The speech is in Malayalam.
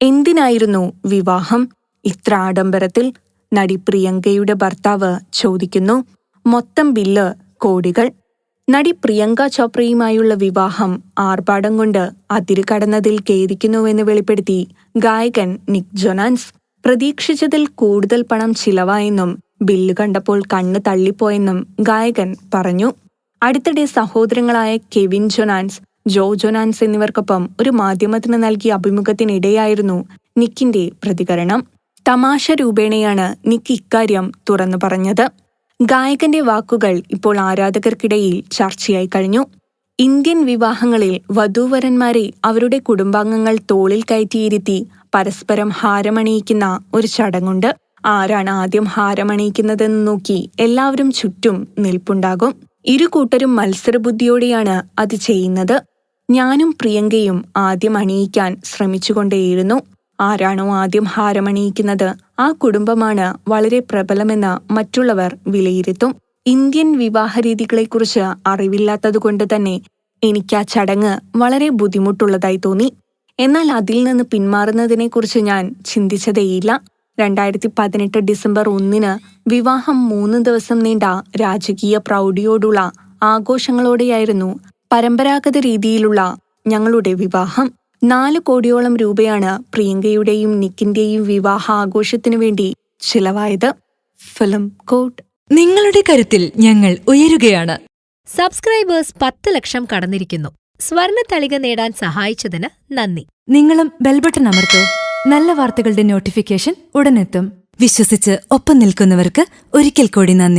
എന്തിനായിരുന്നു വിവാഹം ഇത്ര ആഡംബരത്തിൽ? നടി പ്രിയങ്കയുടെ ഭർത്താവ് ചോദിക്കുന്നു. മൊത്തം ബില്ല് കോടികൾ. നടി പ്രിയങ്ക ചോപ്രയുമായുള്ള വിവാഹം ആർഭാടം കൊണ്ട് അതിരുകടന്നതിൽ ഖേദിക്കുന്നുവെന്ന് വെളിപ്പെടുത്തി ഗായകൻ നിക് ജൊനാസ്. പ്രതീക്ഷിച്ചതിൽ കൂടുതൽ പണം ചിലവായെന്നും ബില്ല് കണ്ടപ്പോൾ കണ്ണ് തള്ളിപ്പോയെന്നും ഗായകൻ പറഞ്ഞു. അടുത്തിടെ സഹോദരങ്ങളായ കെവിൻ ജൊനാസ്, ജോ ജൊനാസ് എന്നിവർക്കൊപ്പം ഒരു മാധ്യമത്തിന് നൽകിയ അഭിമുഖത്തിനിടെയായിരുന്നു നിക്കിന്റെ പ്രതികരണം. തമാശ രൂപേണയാണ് നിക്ക് ഇക്കാര്യം തുറന്നു പറഞ്ഞത്. ഗായകന്റെ വാക്കുകൾ ഇപ്പോൾ ആരാധകർക്കിടയിൽ ചർച്ചയായി കഴിഞ്ഞു. ഇന്ത്യൻ വിവാഹങ്ങളിൽ വധൂവരന്മാരെ അവരുടെ കുടുംബാംഗങ്ങൾ തോളിൽ കയറ്റിയിരുത്തി പരസ്പരം ഹാരമണിയിക്കുന്ന ഒരു ചടങ്ങുണ്ട്. ആരാണ് ആദ്യം ഹാരമണിയിക്കുന്നതെന്ന് നോക്കി എല്ലാവരും ചുറ്റും നിൽപ്പുണ്ടാകും. ഇരു കൂട്ടരും മത്സരബുദ്ധിയോടെയാണ് അത് ചെയ്യുന്നത്. ഞാനും പ്രിയങ്കയും ആദ്യം അണിയിക്കാൻ ശ്രമിച്ചുകൊണ്ടേയിരുന്നു. ആരാണോ ആദ്യം ഹാരമണിയിക്കുന്നത് ആ കുടുംബമാണ് വളരെ പ്രബലമെന്ന് മറ്റുള്ളവർ വിലയിരുത്തും. ഇന്ത്യൻ വിവാഹരീതികളെക്കുറിച്ച് അറിവില്ലാത്തതുകൊണ്ട് തന്നെ എനിക്ക് ആ ചടങ്ങ് വളരെ ബുദ്ധിമുട്ടുള്ളതായി തോന്നി. എന്നാൽ അതിൽ നിന്ന് പിന്മാറുന്നതിനെക്കുറിച്ച് ഞാൻ ചിന്തിച്ചതേയില്ല. 2018 ഡിസംബർ 1 വിവാഹം 3 ദിവസം നീണ്ട രാജകീയ പ്രൗഢിയോടുള്ള ആഘോഷങ്ങളോടെയായിരുന്നു പരമ്പരാഗത രീതിയിലുള്ള ഞങ്ങളുടെ വിവാഹം. 4 കോടിയോളം രൂപയാണ് പ്രിയങ്കയുടെയും നിക്കിന്റെയും വിവാഹ ആഘോഷത്തിനു വേണ്ടി ചിലവായത്. Film coat. നിങ്ങളുടെ കരുത്തിൽ ഞങ്ങൾ ഉയരുകയാണ്. സബ്സ്ക്രൈബേഴ്സ് 10 ലക്ഷം കടന്നിരിക്കുന്നു. സ്വർണ തളിക നേടാൻ സഹായിച്ചതിന് നന്ദി. നിങ്ങളും ബെൽബട്ടൺ അമർത്തോ. നല്ല വാർത്തകളുടെ നോട്ടിഫിക്കേഷൻ ഉടനെത്തും. വിശ്വസിച്ച് ഒപ്പം നിൽക്കുന്നവർക്ക് ഒരിക്കൽ കൂടി നന്ദി.